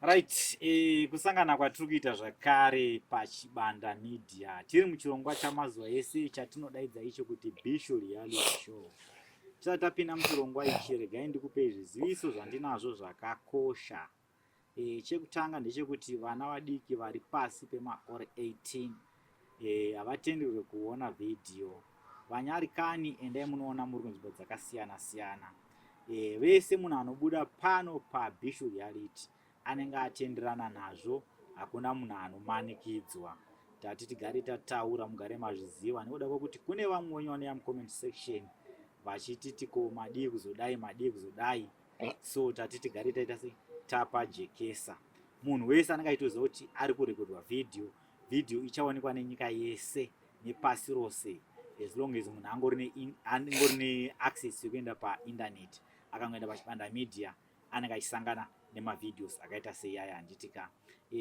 Right, kusangana kwatiri kuita zvakare paChibanda Media. Tiri muchirongwa chamazuva ese chatinodaidza icho kuti Bisho Reality Show. Tisati tapinda muchirongwa ichi, regai ndikupe zviziviso zvandinazvo zvakakosha. Chekutanga ndechekuti vana vadiki vari pasi pemakore 18 havatenderwi kuona vhidhiyo. Vanyari kani endai munoona muri kunzvimbo dzakasiyana siyana. Vese munhu anobuda pano paBisho Reality anenge atenderana nazvo, hakuna munhu anomanikidzwa. Tati tigare tataura mugare mazviziva, nekuda kwekuti kune vamwe wenyu vanoya mucomment section vachiti ko madii kuzodai. So tati tigare taita tapajekesa. Munhu wese anenge achitoziva kuti ari kurekodwa vhidhiyo ichaonekwa nenyika yese nepasi rose, as long as munhu angori neaccess yekuenda painternet. Akangoenda paChibanda Media anenge achisangana nemavideos akaita seiyaya handitika.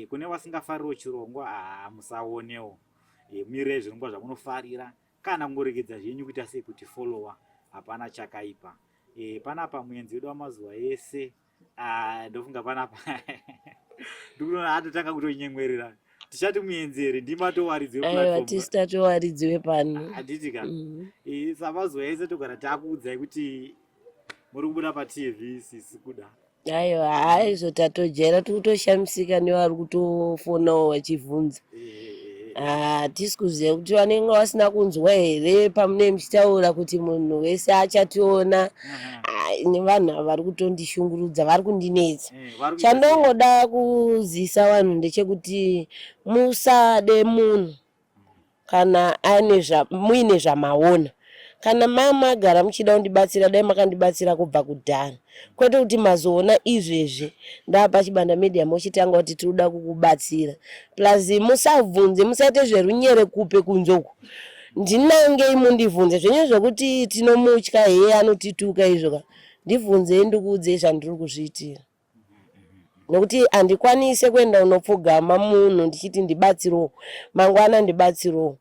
Kune vasingafaririwo chirongwa musaonewo, mirei zvirongwa zvamunofarira kana kungoregedza zvenyu kuita sei kuti follower, hapana chakaipa. Panapa muenzi wedu wamazuva ese, ndofunga panapa ndikuona hatotanga kutonyemwerera. Tichati muenzi here ndimatowaridzi weplatform. Tisitatowaridzi wepano. Handitika. Samazuva ese togara takuudzai kuti muri kubuda paTV sisi kuda. Aiwa, haizvo tatojera tokutoshamisika nevari kutofonawo vachivhunza. Hatisi kuziva kuti vanenge vasina kunzwa here pamunenge muchitaura kuti munhu wese achationa. Nevanhu ava vari kutondishungurudza, vari kundinetsa. Chandongoda kuzisa vanhu ndechekuti musade munhu kana muine zvamaona. Kana magara muchida kundibatsira, dai makandibatsira kubva kudhara. Kwete kuti mazoona izvezvi ndapaChibanda Media mochitanga kuti tinoda kukubatsira. Plus musabvunze, musaite zverunyere kupe kunzoku. Ndinangei mundibvunze zvenyu zvokuti tinomutya heye anotituka izvoka. Ndibvunze ndikuudze zvandiri kuzviitira. Nokuti handikwanise kuenda unopfugama munhu ndichiti ndibatsirowo, mangwana ndibatsirowo.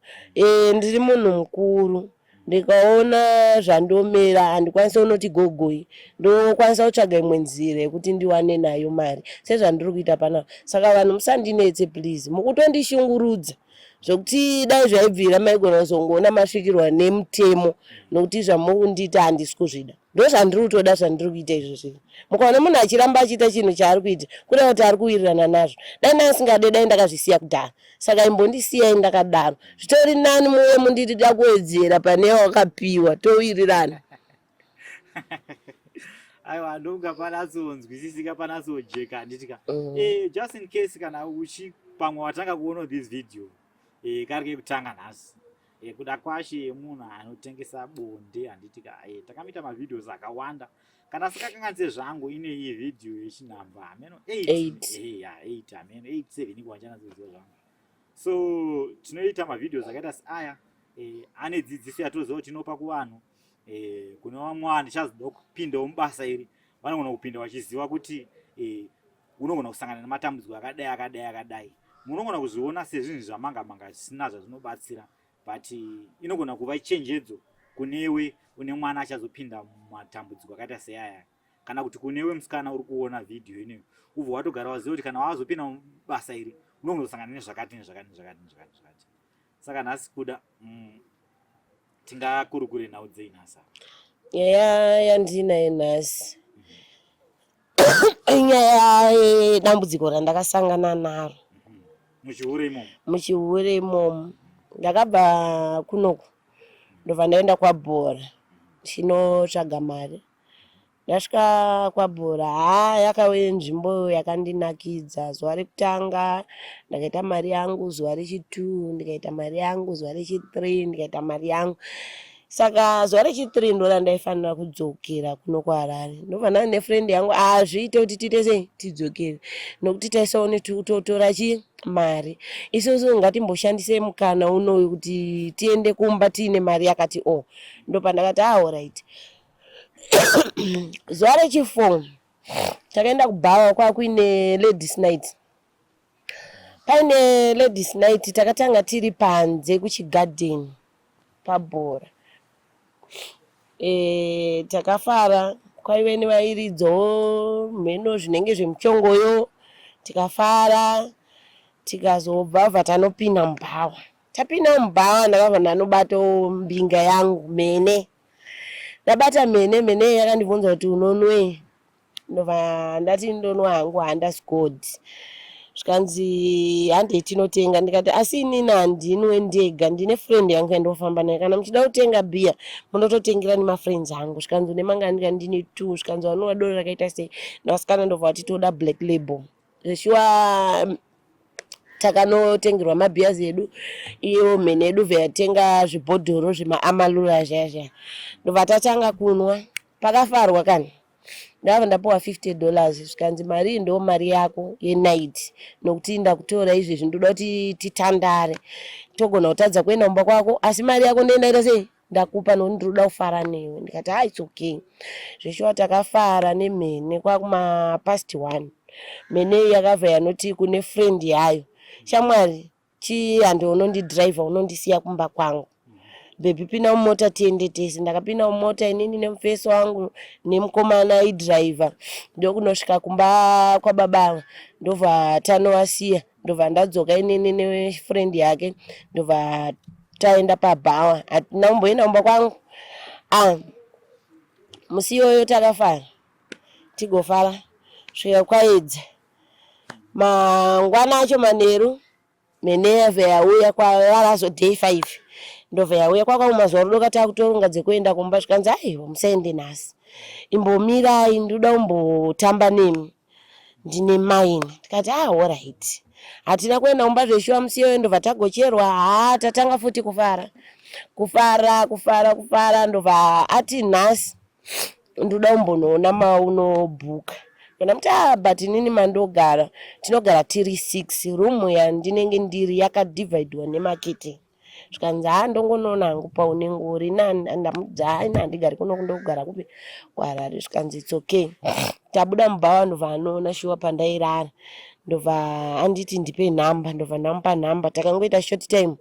Ndiri munhu mukuru. Ndikaona zvandomera handikwanisa unoti gogoi, ndokwanisa kutsvaga imwe nzira yekuti ndiwane nayo mari sezvandiri kuita panapa. Saka vanhu musandinetse please, mukutondishungurudza zvokuti dai zvaibvira maigona kuzongoona masvikirwa nemutemo, nokuti zvamukundita handisi kuzvida. Ndozvandiri kutoda zvandiri kuita izvozvi. Mukaona munhu achiramba achiita chinhu chaari kuita kuda kuti ari kuwirirana nazvo, dai ndasingade dai ndakazvisiya kudhara. Saka imbondisiyai ndakadaro. Zvitori nani muye munditi takuwedzera pane wakapiwa towirirana. Aiwa, ndonga panazonzwisisika, panazojeka handitika. Just in case kana pamwe watanga kuona this video, karike kutanga nhasi. Kuda kwashe munhu anotengesa bonde handitika. Takamita mavideos akawanda. Kana sikakanganise zvangu ine iyi video yechinamba ameno 8. 8 ameno 8-7 ikwanjanazoziva zvangu. So tinoita mavideos akaita seaya, ane dzidziso yatoziva kuti tinopa kuvanhu. Kune vamwe handichazoda kupindawo mubasa iri, vanogona kupinda vachiziva kuti unogona kusangana nematambudziko akadai. Munogona kuzviona sezvinhu zvamanga zvisina zvazvinobatsira, but inogona kuva chenjedzo kunewe une mwana achazopinda mumatambudziko akaita seaya. Kana kuti kunewe musikana uri kuona video ineyo, ubva watogara waziva kuti kana wazopinda mubasa iri unogona kusangana nezvakati. Saka nhasi kuda tingakurukure nhau dzei nhasi. Nyaya yandinayo nhasi inyaya yedambudziko randakasangana naro muchihure imomo. Ndakabva kunoku ndobva ndaenda kwaBhora chinotsvaga mari. Ndasvika kwaBhora, yakave nzvimbo yakandinakidza. Zuva rekutanga ndakaita mari yangu, zuva rechi2 ndikaita mari yangu, zuva rechi3 ndikaita mari yangu. Saka zuva rechi3 ndora ndaifanira kudzokera kuno kuHarare. Ndobva ndane nefriend yangu zviite kuti tiite tidzokere, nokuti taisaone totora mari. Isusu ngatimboshandise mukana unoyu kuti tiende kumba tiine mari yakati ndopa ndakati alright. Zuva rechi4 takaenda kuBhawa kwakuine ladies night. Paine ladies night takatanga tiri panze kuchigarden paBhora. Takafara, kwaive nevairidzo mheno zvinenge zvemuchongoyo. tikafara tikazobva tanopinda mubhawa. Tapinda mubhawa ndakabva ndanobata mbinga yangu mene. Ndabata mene yakandibvunza kuti unonwei. Ndobva ndati ndonwa hangu handascored. Zvikanzi hande tinotenga. Ndikati asi inini handinwe ndega, ndine friend yangu yandofamba naye. Kana muchida kutenga bhiya munototengera nemafriends angu. Zvikanzi nemanga ndine 2. Zvikanzi vanova doro rakaita sei. Ndasikana ndobva kuti toda black label. Zveshuwa takanotengerwa mabhiyazi edu iyo mene edu vyatenga zvibhodhoro zvemaamalura zhazha. Ndobva tatanga kunwa. Pakafarwa kani. Ndava ndapuwa $50. Zvikanzi mari ndo mari yako yenight. Nokuti ndakutora izvezvi ndoda kuti titandare. Togona kutadza kuenda kumba kwako asi mari yako ndoenda sei ndakupa nokuti ndoda kufara newe. Ndikati it's okay. Zveshuwa takafara nemene kwakuma past 1. Mene yakabva yanoti kune friend yayo. Shamwari chihando unondidriver unondisiya kumba kwangu. Baby pina mumota tiende tese. Ndakapinda mumota inini nemufeso wangu nemukomana aidriver. Ndokunosvika kumba kwa baba. Ndobva tanowasiya. Ndobva ndadzoka inini nefriend yake. Ndobva taenda pabhawa. Hatina kumboenda kumba kwangu. Musi iyoyo takafara. Tigofara. Svika kwaedza. Mangwana acho manheru. Mene yabva yauya kwavarazo day 5. Ndobva yauya kwakamumazuva rodoka takutoronga dzekuenda kumba. Zvikanzi aiwa musaende nhasi. Imbomirai ndoda kumbotamba nemi. Ndine maini. Tikati alright. Hatina kuenda kumba zveshuwa musi iyoyo ndobva tagocherwa. Tatanga futi kufara. Kufara ndobva ati nhasi. Ndoda kumbonoona maunobhuka. Kana muti but inini mandogara. Tinogara tiri 6. Room yandinenge ndiri yakadividwa nemakete. Zvikanzi ndongonoona hangu paunenge uri ndamudza handigari kuno kundogara kupi kwaRarare. Zvikanzi it's okay. Tabuda mubhawa ndobva anoona shuwa pandairara. Ndobva anditi ndipe nhamba. Ndobva ndamupa nhamba. Takangoita short time.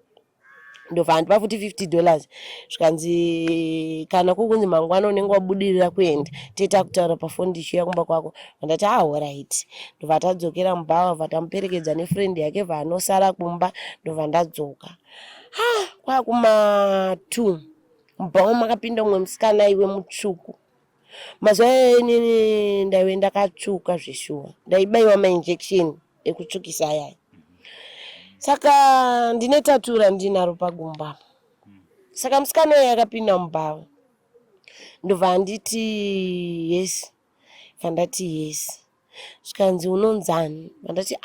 Ndobva andipa futi $50. Zvikanzi kana kukunzi mangwana unenge wabudirira kuenda teta kutaura pafoni ndichiuya kumba kwako. Ndati alright. Ndobva tadzokera mubhawa vatamuperekedza nefriend yake vanosara kumba. Ndobva ndadzoka. Kwakuma 2. Mubhawa makapinda umwe musikana iwe mutsvuku. Mazuva inini ndaiwe ndakatsvuka zveshuwa. Ndaibaiwa mainjection ekutsvukisa aya. Saka ndine tatura ndinaro pagumba. Saka musikana yakapinda mubhawa. Ndobva nditi yes. Vandati yes. Zvikanzi unonzani? Vandati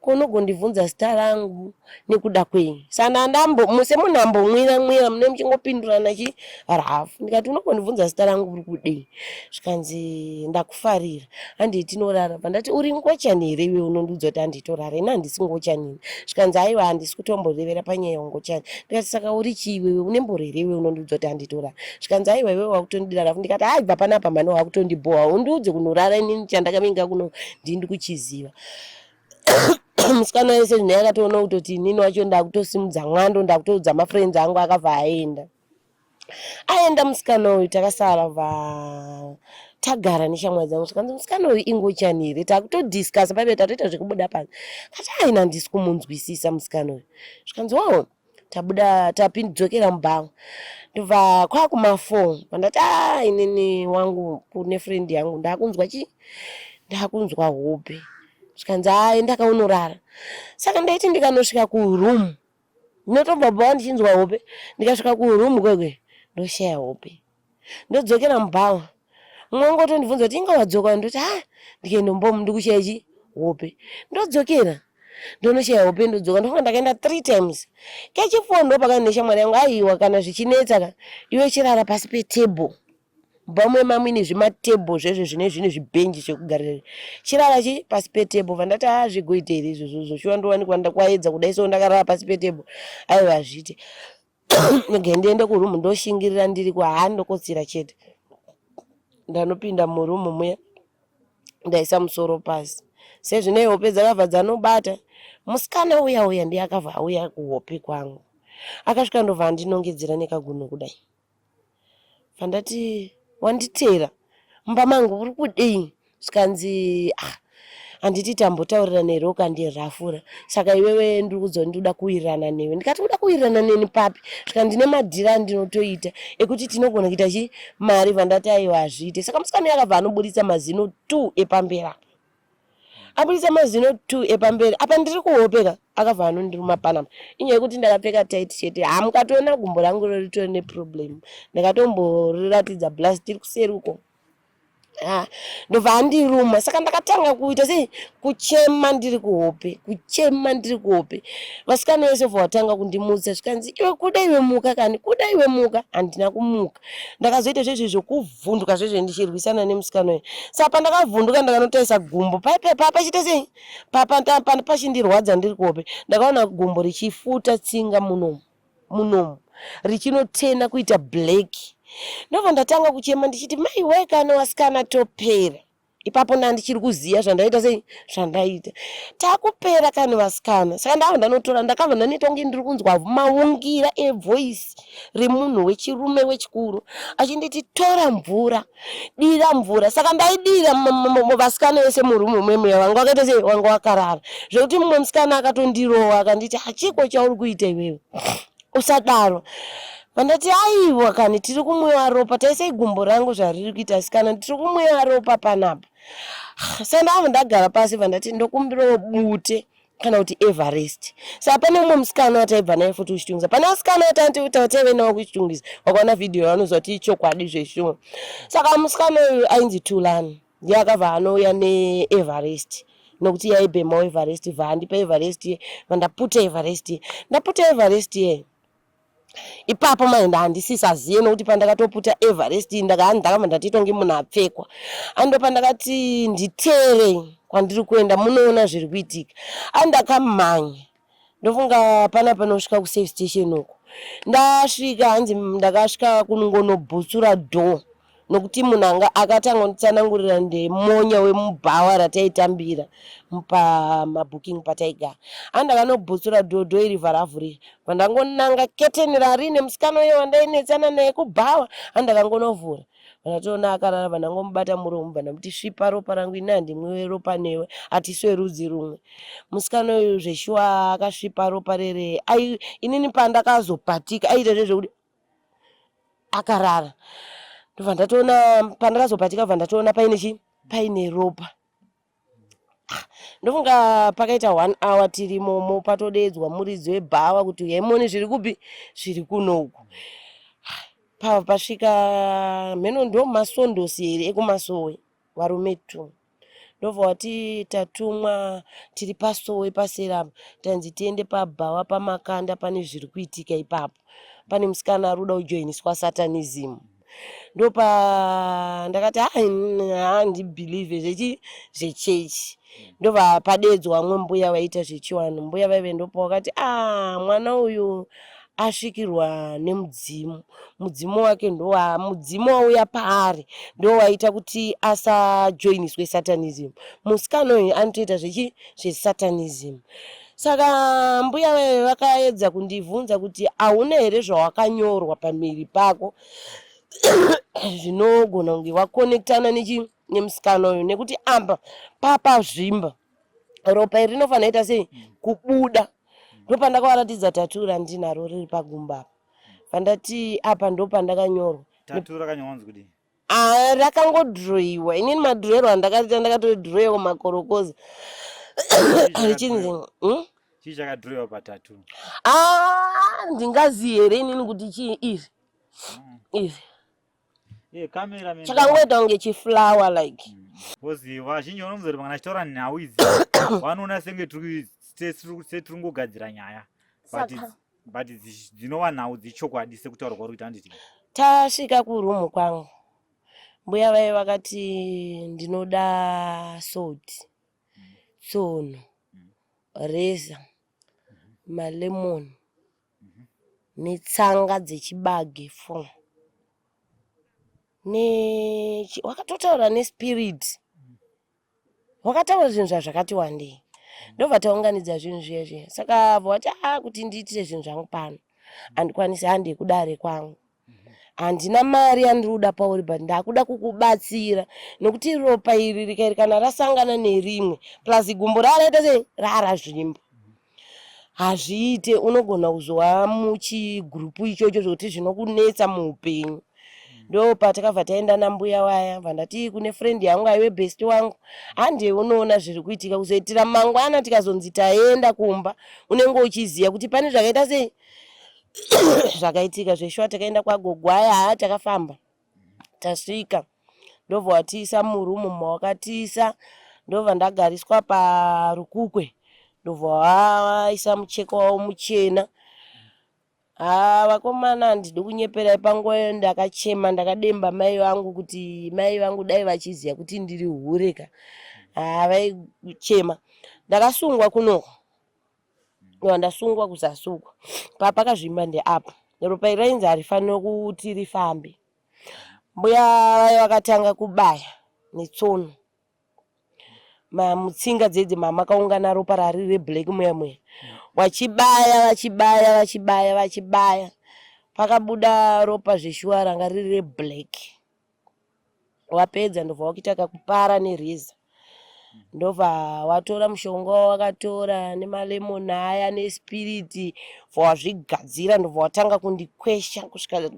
konogondibvunza zita rangu nekuda kwenyu. Sana muse munambomwira mune muchingopindurana rafu. Ndikati unogondibvunza zita rangu uri kudei. Zvikanzi ndakufarira. Handiti norara. Vandati uri ngochani here iwe unondiudza kuti handitorara. Ina handisi ngochani. Zvikanzi aiwa handisi kutomborevera panyaya yengochani. Ndikati saka uri chii iwe unemborere iwe unondiudza kuti handitorara. Zvikanzi aiwa iwe wakutondida rafu. Ndikati bva panapa mano wakutondibhowa. Undiudze kunorara inini chandakaminga kuno ndindi kuchiziva. Musikana wese zvine yakatoona kutoti inini wacho ndakutosimudza mwando ndakutoudza mafriends angu akabva aenda musikana uyu takasara tagara neshamwari dzangu. Zvikanzi musikana uyu ingochani here takutodiscuss paibe tatoita zvekubuda pasi. Kati aina handisi kumunzwisisa musikana uyu. Zvikanzi tabuda tapindzokera mubhawa. Ndobva kwakuma 4. Vandati inini wangu kune friend yangu ndakunzwa ndakunzwa hope. Zvikanzi ndakaunorara. Saka ndaiti ndikanosvika kuroom. Ndinotobva bhawa ndichinzwa hope. Ndikasvika kuroom kwekwe ndoshaya hope. Ndodzokera mubhawa. Mumwe ngotondibvunza kuti inga wadzoka. Ndoti ndikaenda mumba ndikushaya hope. Ndodzokera. Ndonoshaya hope ndodzoka. Ndokanga ndakaenda 3 times. Kechifondo pakani neshamwari yangu aiwa kana zvichinetsa iwe chirara pasi petable. Bamwe mamwe zvimatable zvezvo zvine zvibhenji zvekugarira. Chirara pasi petable. Vandati zvigoita here izvozvo. Shuwa ndowanikwa ndakwaedza kudai so ndakarara pasi petable. Aiwa zviti. Ndiende kuroom ndoshingirira ndiri ndokotsira chete. Ndanopinda muroom muya. Ndaisa musoro pasi. Sezvine hope dzakabva dzanobata. Musikana uya ndiye akabva auya kuhope kwangu. Akasvika ndobva andinongedzera nekaguno kudai. Vandati wanditera mumba mangu uri kudei. Zvikanzi handiti tambotaurira nero ukandirafura saka iwewe ndiri kuzoti ndikuda kuwirirana newe. Ndikati uda kuwirirana neni papi? Svika ndine madhira andinotoita ekuti tinogona kuita chi mari. Vandati aiwa hazviite. Saka musikana akabva anoburitsa mazino 2 epamberi apa. Aburitsa mazino 2 epamberi apa ndiri kuhopeka akabva anondiruma panapa. Inyaya yekuti ndakapfeka tight chete. Hamukatoona gumbo rangu ritori neproblem. Ndakatomboratidza blast tiri kuseri uko. Ndobva andiruma. Saka ndakatanga kuita sei kuchema ndiri kuhope. Vasikana vese vatanga kundimutsa zvikanzi iwe kuda iwe muka kani kuda iwe muka. Handina kumuka. Ndakazoita zvezvo zvokuvhunduka zvezvo ndichirwisana nemusikana uyu. Saka pandakavhunduka ndakanotaisa gumbo paipepa pachita sei pachindirwadza ndiri kuhope. Ndakaona gumbo richifuta tsinga munomu richinotenda kuita black. Ndobva ndatanga kuchema ndichiti maiwe kana wasikana topera. Ipapo ndandichiri kuziya zvandaita sei zvandaita. Takupera kana vasikana. Saka ndanotora ndakabva ndanoita kunge ndiri kunzwa maungira evoice remunhu wechirume wechikuru achinditi tora mvura, dira mvura. Saka ndaidira vasikana vese murumu mumwe wanga wakaita sei wanga wakarara. Zvekuti mumwe musikana akatondirowa akanditi hachiko chauri kuita iwewe. Usadaro. Vandati aiwa kani tiri kumwiwa ropa taisei gumbo rangu zvariri kuita sikana tiri kumwiwa ropa panapa. Saka ndabva ndagara pasi vandati ndokumbira bute kana kuti Everest. Saka pane umwe musikana wataibva naye futi kuchitungisa. Pane vasikana wataive nawo kuchitungisa. Wakaona vhidhiyo vanozoti chokwadi zveshuwa. Saka musikana uyu ainzi Tulani. Ndiye akabva anouya neEverest. Nokuti yaibhemawo Everest vandipa Everest vandaputa Everest. Ndaputa Everest ye. Ipapo maenda handisisaziye nokuti pandakatoputa Everest ndakabva ndatiita kunge munhu apfekwa. Andopa ndakati nditere kwandiri kuenda munoona zviri kuitika. Andakamhanya. Ndofunga pana panosvika kusafe station uko. Ndasvika hanzi ndakasvika kunongonobutsura door. Nokuti munhu akatanga kunditsanangurira ndemonya wemubhawa rataitambira pamabooking pataigara. Andakanobutsura dhodho iri vharavhurira. Vandangonanga keteni rarine musikana uyo wandainetsana naye kubhawa. Andakangonovhura. Vandatoona akarara vandangomubata muromo vandamuti svipa ropa rangu ini handimwiwe ropa newe hatiswe rudzi rumwe. Musikana uyu zveshuwa akasvipa ropa rere. Inini pandakazopatika aita zvezvokuti akarara. Ndatoona pandakazopatika vandatoona paine ropa. Ndofunga pakaita 1 hour tirimomo patodedzwa muridzi webhawa kuti yaimoni zviri kupi zviri kunoku. Pasvika mheno ndo masondosi here ekumasowe varume 2. Ndobva wati tatumwa tiri pasowe pasera tanzi tiende pabhawa pamakanda pane zviri kuitika ipapo. Pane musikana aruda kujoiniswa satanism. Ndopa ndakati handibhilive zvechechi. Ndobva padedzwa mumwe mbuya waita zvechiwanu. Mbuya vaive ndopa wakati mwana uyu asvikirwa nemudzimu. Mudzimu wake mudzimu wauya paari ndowaita kuti asajoiniswe satanism. Musikana uyu anotoita zvesatanism. Saka mbuya vaive vakaedza kundibvunza kuti hauna here zvawakanyorwa pamiri pako zvinogona kunge wakonektana nemusikana uyu nekuti amba papazvimba ropa iri rinofanira ita sei kubuda. Ndopandakawaratidza tatu randinaro riri pagumba apa. Vandati apa ndopandakanyorwa. Tatu rakanyorwa kudini? Rakangodhiroiwa. Inini madhirowero andakaita ndakatodhiroiwa makorokoza. Richinzi chii chakadhiroiwa patatu? Ndingaziye here inini kuti chii iri. Kamera chakangoita kunge chiflower like. Bozi vazhinji vanomuzoti kana chitaura nhau idzi vanoona senge setiri ngogadzira nyaya but dzinova nhau dzichokwadi sekutaura kwari kuita handiti. Tasvika kurumu kwangu mbuya vaive vakati ndinoda salt, tsono, reza, malemoni netsanga dzechibage 4. Wakatotaura nespirit. Wakataura zvinhu zvakati wandei. Ndobva taunganidza zvinhu zviya. Saka vati kuti ndiitire zvinhu zvangu pano. Handikwanisi handi kudare kwangu. handina mari yandinoda pauri but ndakuda kukubatsira nekuti ropa iri rikairi kana rasangana nerimwe plus gumbo raraita sei rarazvimba hazviite unogona kuzova muchigrupu ichocho zvokuti zvinokunetsa muupenyu. Ndo patakabva taenda nambuya waya vandati kune friend yangu aiwe best wangu hande unoona zviri kuitika kuzoitira mangwana tikazonzi taenda kumba unenge uchiziya kuti pane zvakaita sei zvakaitika zveshuwa takaenda kwagogwaya takafamba tasvika ndobva watiisa murumu mawakatiisa ndobva ndagariswa parukukwe ndobva waisa mucheka wavo muchena. Vakomana handidi kunyeperai panguva ndakachema ndakademba mai vangu kuti mai vangu dai vachiziya kuti ndiri hureka vaichema ndakasungwa kunoko ndasungwa kuzasungwa papakazvimba ndeapo ropa iri rainzi harifanira kuti rifambe. Mbuya vai vakatanga kubaya netsono mutsinga dzedzi makaungana ropa rari reblack muya vachibaya pakabuda ropa zveshuwa ranga riri reblack. Wapedza ndobva wakitaka kupara nereza ndobva watora mushonga wakatora nemalemoni aya nespiriti wazvigadzira ndobva watanga kundikwesha kusvika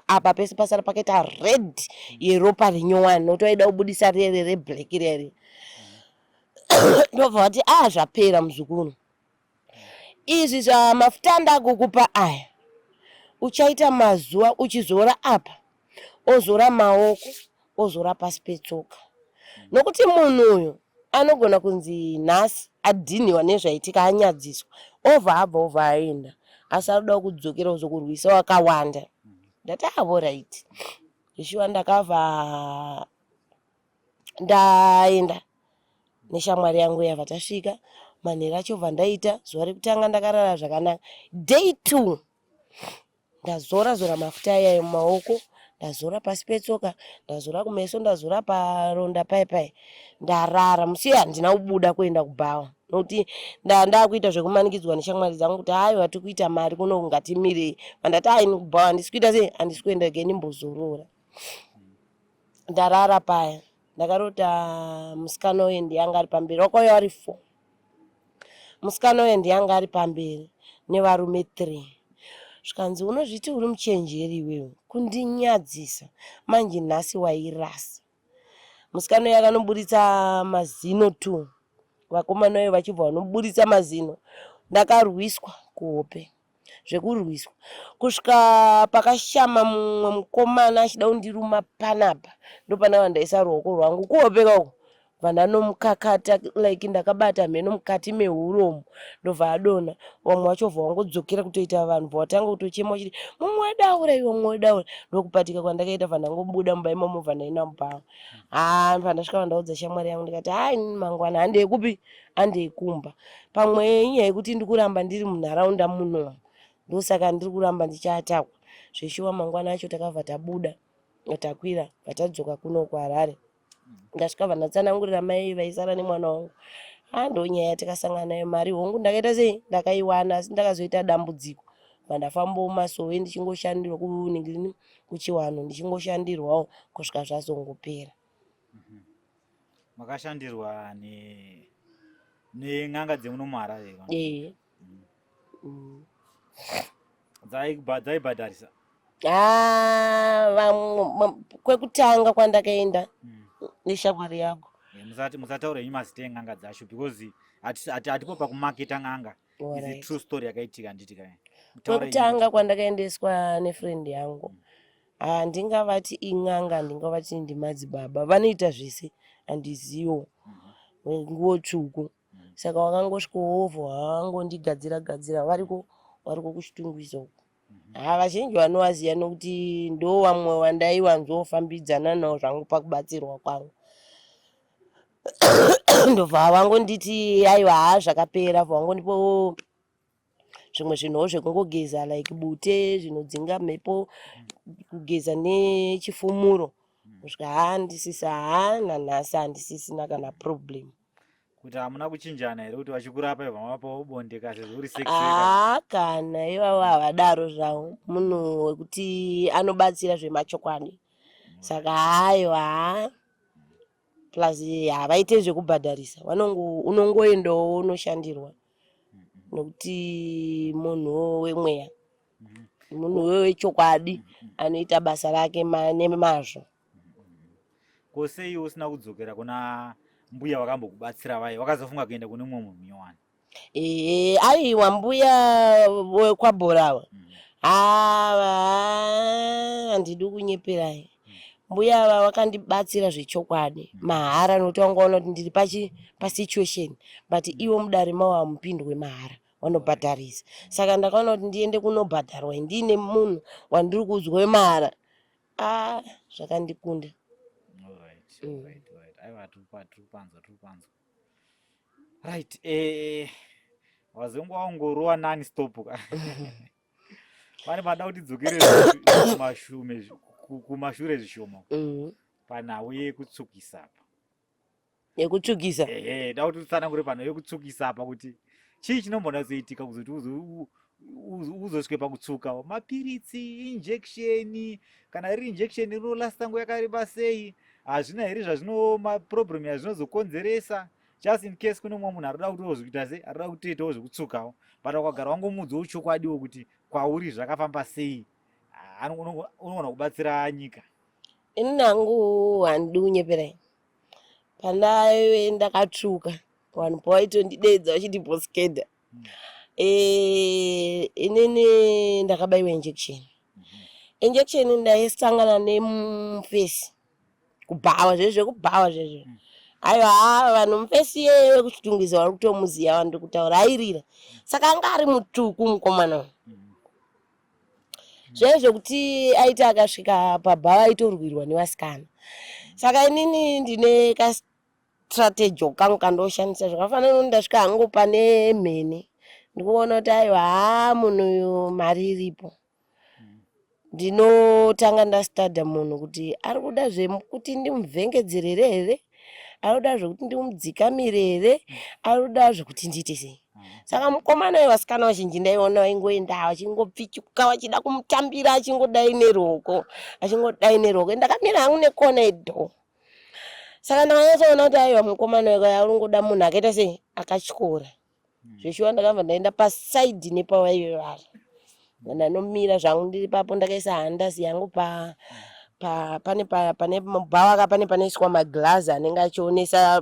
apa pese pasara pakaita red yeropa rinyowani nokuti waida kubudisa rere reblack rere. Ndobva wati zvapera muzukuru izvi zvamafuta ndakukupa aya uchaita mazuva uchizora apa ozora maoko ozora pasi petsoka nokuti munhu uyu anogona kunzi nhasi adhiniwa nezvaitika anyadziswa obva aenda asi anoda kudzokera kuzokurwisa wakawanda. Ndati right ishuwa ndakabva ndaenda neshamwari yangu yabva tasvika manheru acho bva ndaita zuva rekutanga ndakarara zvakanaka. Day 2 ndazora mafuta ayayo mumaoko ndazora pasi petsoka ndazora kumeso ndazora paronda pai ndarara musi handina kubuda kuenda kubhawa nokuti ndakuita zvekumanikidzwa neshamwari dzangu kuti haiwa tikuita mari kuno ngatimirei vandati haini kubhawa handisi kuita sei handisi kuenda ge ndimbozorora. Ndarara paya ndakarota musikana wendi yanga ari pamberi wakauya vari 4 musikana wendi yanga ari pamberi nevarume 3 zvikanzi unozviti uri muchenjeri iwewe kundinyadzisa manje nhasi wairasa. Musikana uyu akanoburitsa mazino 2 vakomana uyu vachibva vanoburitsa mazino ndakarwiswa kuhope zvekurwiswa kusvika pakashama mumwe mukomana achida kundiruma panapa ndopana vandaisa ruoko rwangu kuhope kako vandanomukakata like ndakabata mheno mukati mehuromo ndobva adona vamwe vacho bva vangodzokera kutoita vanhu bva vatanga kutochema chiti mumwe daura iwe mumwe daura ndokupatika kwandakaita vandangobuda mumba imomo vandaenda mubhawa. Pandasvika vandaudza shamwari yangu ndikati mangwana handei kupi handei kumba pamwe inyaya yekuti ndikuramba ndiri munharaunda muno ndosaka ndiri kuramba ndichiatakwa zveshuwa mangwana acho takabva tabuda takwira vatadzoka kuno kuHarare ndasvika vandatsanangurira mai vaisara nemwana wangu ndonyaya takasangana nayo mari hongu ndakaita sei ndakaiwana asi ndakazoita dambudziko vandafambawo masowe ndichingoshandirwa kuningiri kuchiwano ndichingoshandirwawo kusvika zvazongopera. Makashandirwa nen'anga dzemuno muHarare dzaibhadharisa kwekutanga kwandakaenda neshamwari yangu. Musataura henyu mazita en'anga dzacho because hatipo pakumaketa n'anga. Is true story yakaitika nditika. Kwekutanga kwandakaendeswa nefriend yangu handingavati in'anga handingavati ndimadzibaba vanoita zvese handizivo nguo tsvuku saka wakangosvika wovha wangondigadzira variko kuchitungwiza uko. Vazhinji vanovaziva nokuti ndo vamwe vandaiwanzofambidzana navo zvangu pakubatsirwa kwangu. Ndobva vangonditi aiwa zvakapera vangondipo zvimwe zvinhuwo zvekungogeza like bute zvinodzinga mhepo kugeza nechifumuro kusvika handisisa nanhasi handisisina kana problem. kuti hamuna kuchinjana here kuti vachikurapa ivamapo bonde kasi zuri kana ivavo havadaro zvavo, munhu wekuti anobatsira zvemachokwadi. Saka haiwa plus havaite zvekubhadharisa, unongoendawo unoshandirwa nokuti munhu wemweya, munhu wechokwadi anoita basa rake nemazvo. Kosei usina kudzokera kuna mbuya wakambokubatsira vai, wakazofunga kuenda kune mumwe munhu nyowani? Aiwa mbuya wekwaBhorawa handidi kunyeperai. Mbuya ava vakandibatsira zvechokwadi mahara, nokuti wangaona kuti ndiri pasituation but iwo mudare mavo hamupindwe mahara, vanobhadharisa. Saka ndakaona kuti ndiende kunobhadharwa ndine munhu wandiri kuzwe mahara. Zvakandikunda. Alright. Aiwa turipanzwa. Right, wazongo waungorowa nani stop pane pada kuti dzokere kumashure zvishoma panhau yekutsukisa apa. Yekutsukisa? Da kuti utsanangure panhau yekutsukisa apa kuti chii chinombona kuzoitika kuzoti uzosvike pakutsuka mapiritsi, injection, kana riri injection rinolasta nguva yakareba sei, hazvina here maproblem yazvinozokonzeresa. Just in case kune mumwe munhu arikuda kuti wozvikuita sei, arikuda kutoitawo zvekutsukawo, but wakagara wangomudzawo chokwadiwo kuti kwauri zvakafamba sei, unoona kubatsira nyika. Ini hangu handidi kunyeperai. Pandaive ndakatsvuka vanhu pavaitondidedza vachiti boskeda, inini ndakabayiwa injection ndaisangana nemufesi kubhawa zvezvekubhawa zvezvo. Aiwa vanhu mufesi yeye kuchitungisa vari kutomuziya vanhu kutaura airira. Saka anga ari mutsvuku mukomana. Zvezvo kuti aita akasvika pabhawa aitorwirwa nevasikana. Saka inini ndine kastrategy kangu kandoshandisa zvakafanana ndasvika hangu pane mhene. Ndikuona kuti aiwa munhu uyu mari iripo. Ndinotanga ndastadha munhu kuti ari kuda zvekuti ndimuvhengedzerere here, ari kuda zvekuti ndimudzikamire here, ari kuda zvekuti ndiite sei. Saka mukomana wevasikana vazhinji ndaiona vaingoenda vachingopfichuka vachida kumutambira achingodai neroko. Ndakamira hangu nekona yedhoo. Saka ndakanyatsoona kuti aiwa mukomana wekaya ari kungoda munhu akaita sei, akatyora. Zveshuwa ndakabva ndaenda pasaidhi nepavaive vari. Ndanomira zvangu ndiri papo ndakaisa handasi yangu pane mubhawa pane panoiswa maglazi anenge achionesa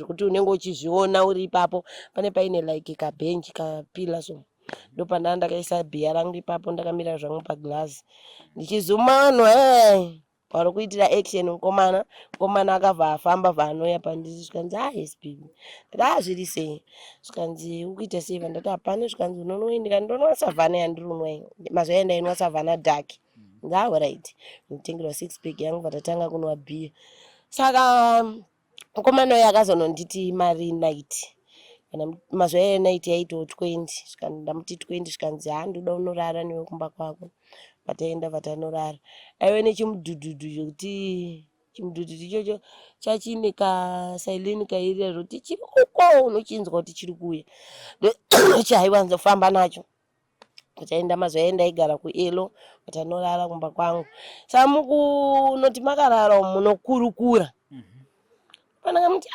kuti unenge uchizviona uri ipapo, pane paine like kabhenji kapila so. Ndopanda ndakaisa bhiya rangu ipapo ndakamira zvangu paglazi ndichizuma vanhu vari kuitira action. Mukomana akabva afamba vanouya pandiri zvikanzi yes baby. Ndati zviri sei? Zvikanzi ukuita sei? Ndati hapana. Zvikanzi unonoendera ndonwa savana yandiri unwa mazuva endainwa savana dark. Alright, nditengerwa 6 pack yangu vatatanga kunwa bhiya. Saka mukomana uyu akazononditi mari night. Kana mazuva enight yaito 20. Ndamuti 20 zvikanzi ndoda unorara newe kumba kwako. Vataenda vatanorara. Aive nechimudhudhudhu zvokuti chimudhudhudhu ichocho chachine kasaileni kairira zvoti chiri uko unochinzwa kuti chiri kuuya. Chaiwanzofamba nacho. Taenda mazuva endaigara kuElo vatanorara kumba kwangu. Saka mukunoti makarara munokurukura. Pandakamuti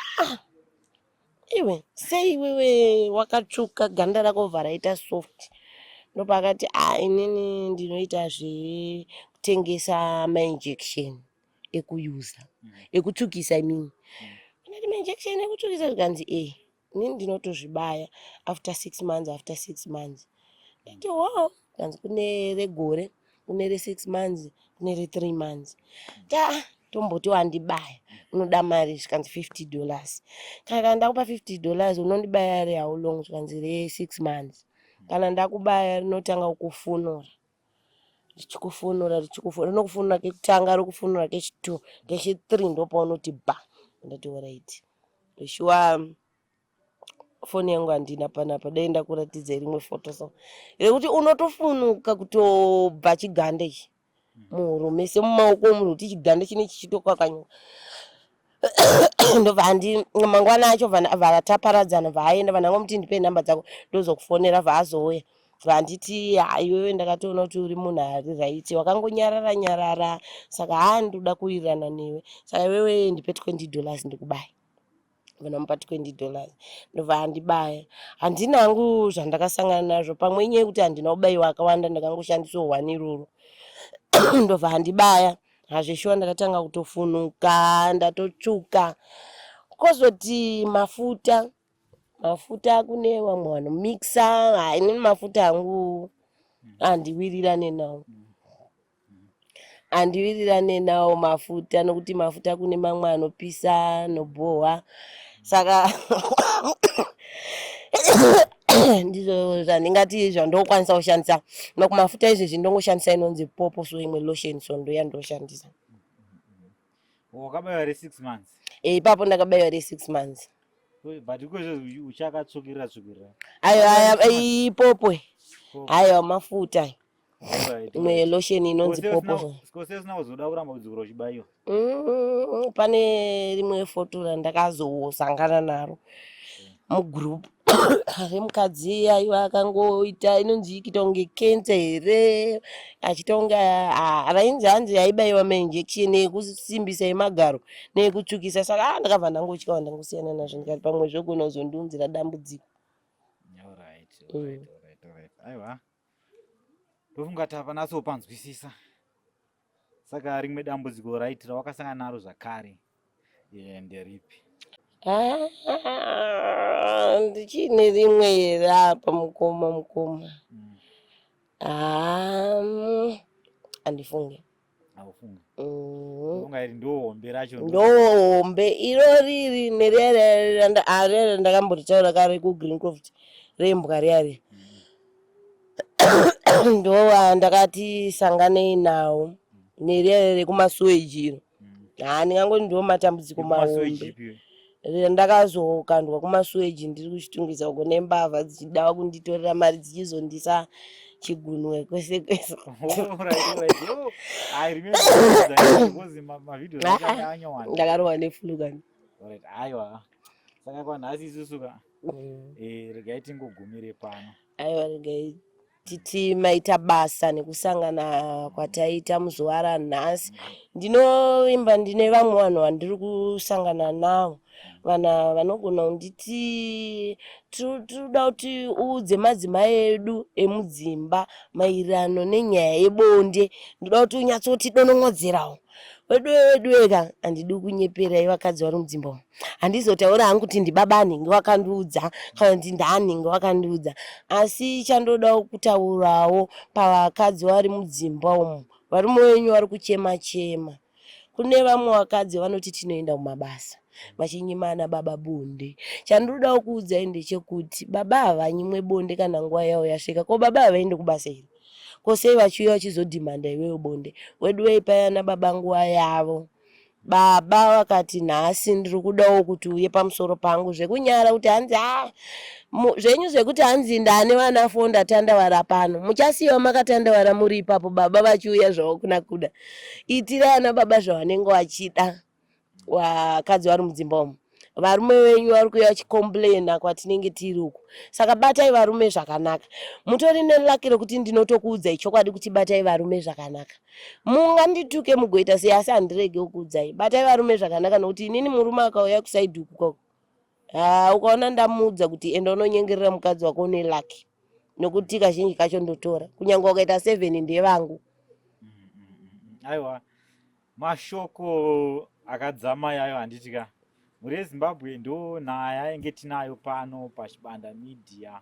iwe sei wewe wakatsvuka ganda rako vharaita soft. Ndopakati inini ndinoita zvekutengesa mainjection ekuyuza, ekutsvukisa imini. Ndati mainjection ekutsvukisa zvikanzi inini ndinotozvibaya after 6 months. Ndati wow, kanzi kune regore, kune re6 months, kune re3 months. Tomboti wandibaya, unoda mari zvikanzi $50. Kana ndakupa $50 unondibaya re how long? Zvikanzi re6 months. Kana ndakubaya rinotanga kukufunura. Richikufunura. Rinokufunura kekutanga, rikufunura kechi2, kechi3 ndopaunoti ba. Ndati alright. Zveshuwa foni yangu handina panapa, daenda kuratidza rimwe foto so. Rekuti unotofunuka kutobva chigande ichi. Muhuro mese mumaoko munhu kuti chigande chine chichitokwa kanyo. ndobva mangwana acho vakataparadzana vaaenda vanangomuti ndipe nhamba dzako ndozokufonera vaazouya vanditi iwewe ndakatoona kuti uri munhu ari raiti wakangonyarara nyarara saka ndoda kuwirirana newe saka iwewe ndipe $20 ndikubaya vanamupa $20 ndobva handibaya handina hangu zvandakasangana nazvo pamwe nyaya yekuti handina kubayiwa akawanda ndakangoshandisawo 1 iroro ndobva handibaya hazveshuwa ndakatanga kutofunuka ndatotsvuka kozoti mafuta kune vamwe vanomixa hainini mafuta angu handiwirirane nawo mafuta nokuti mafuta kune mamwe anopisa nobohwa saka ndizvo zvandingati zvandokwanisa kushandisa nokumafuta izvezvi ndongoshandisa inonzi popo so imwe lotion so ndoyandoshandisa. Wakabayiwa re6 months? Ipapo ndakabayiwa re6 months. But ikozve uchakatsvukira ipopo aiwa mafuta imwe lotion inonzi popo. Sikosesina kuzoda kuramba kudzikura uchibayiwa? Pane rimwe foto randakazosangana naro mugroup remukadzi aiwa akangoita inonzi ikita kunge kenza here achitonga rainzi hanzi aibayiwa mainjection ekusimbisa emagaro neekutsvukisa saka ndakabva ndangotyawa ndangosiyana nazvo ndikati pamwe zvogona kuzondiunzira dambudziko. Alright. Aiwa ndofunga kuti hapana sopanzwisisa saka rimwe dambudziko raitira wakasangana naro zvakare nderipi? Ndichine rimwe here apa mukoma handifunge. Aufunge? Unga iri ndohombe racho? Ndohombe iro riri nerere ndakambotitaura kare kuGreencroft rembwa riyari ndo ndakati sanganei nawo nerere rekumasewage ndingangoti ndo matambudziko mahombe ndakazokandwa kumasewage ndiri kuchitungisa uko nembavha dzichidawa kunditorera mari dzichizondisa chigunwe kwese kwese. Ndakarohwa neflu kani. Aiwa saka kwanhasi isusu regai tingogumire pano. Aiwa regai titi maita basa nekusangana kwataita muzuva ranhasi. Ndinoimba ndine vamwe vanhu vandiri kusangana navo vanogona kunditi toda kuti uudze madzimai edu emudzimba maererano nenyaya yebonde ndoda kuti unyatsoti donongodzerawo wedu ega handidi kunyepera ivakadzi vari mudzimba umu handizotaura hangu kuti ndibaba anhingi wakandiudza kana kuti ndaanhingi wakandiudza asi chandodawo kutaurawo pavakadzi vari mudzimba umu varume wenyu vari kuchema kune vamwe vakadzi vanoti tinoenda kumabasa vachinyimana baba bonde chandodawo kuudzai ndechekuti baba havanyimwe bonde kana nguva yavo yasvika ko baba havaende kubasa here kosei vachiuya vachizodhimanda iwewe bonde wedu weipayana baba nguva yavo baba vakati nhasi ndiri kudawo kuti uye pamusoro pangu zvekunyara kuti hanzi zvenyu zvekuti hanzi ndane vana 4 ndatandavara pano muchasiyawo makatandavara muri ipapo baba vachiuya zvavo kuna kuda itirai ana baba zvavanenge vachida wakadzi vari mudzimba umu varume venyu vari kuuya vachikomplaina kwatinenge tiri uku saka batai varume zvakanaka mutori nelaki rekuti ndinotokuudzai chokwadi kuti batai varume zvakanaka mungandituke mugoita sei asi handirege kukuudzai batai varume zvakanaka nokuti inini murume akauya kusaidhi uku kwako ukaona ndamuudza kuti enda unonyengerera mukadzi wako nelaki nokuti kazhinji kacho ndotora kunyange ukaita 7 ndevangu. Aiwa mashoko akadzama yayo handitika muri eZimbabwe ndo nhaya yange tinayo pano paChibanda Media.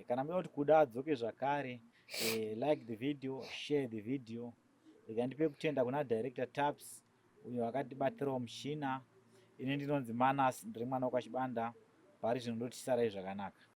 Kana muda kuti kuda adzoke zvakare like the video, share the video. Ndipe kutenda kuna director Taps uyo akatibatirawo mushina ine ndinonzi Manas ndiri mwana wakaChibanda pari zvinondoti sarai zvakanaka.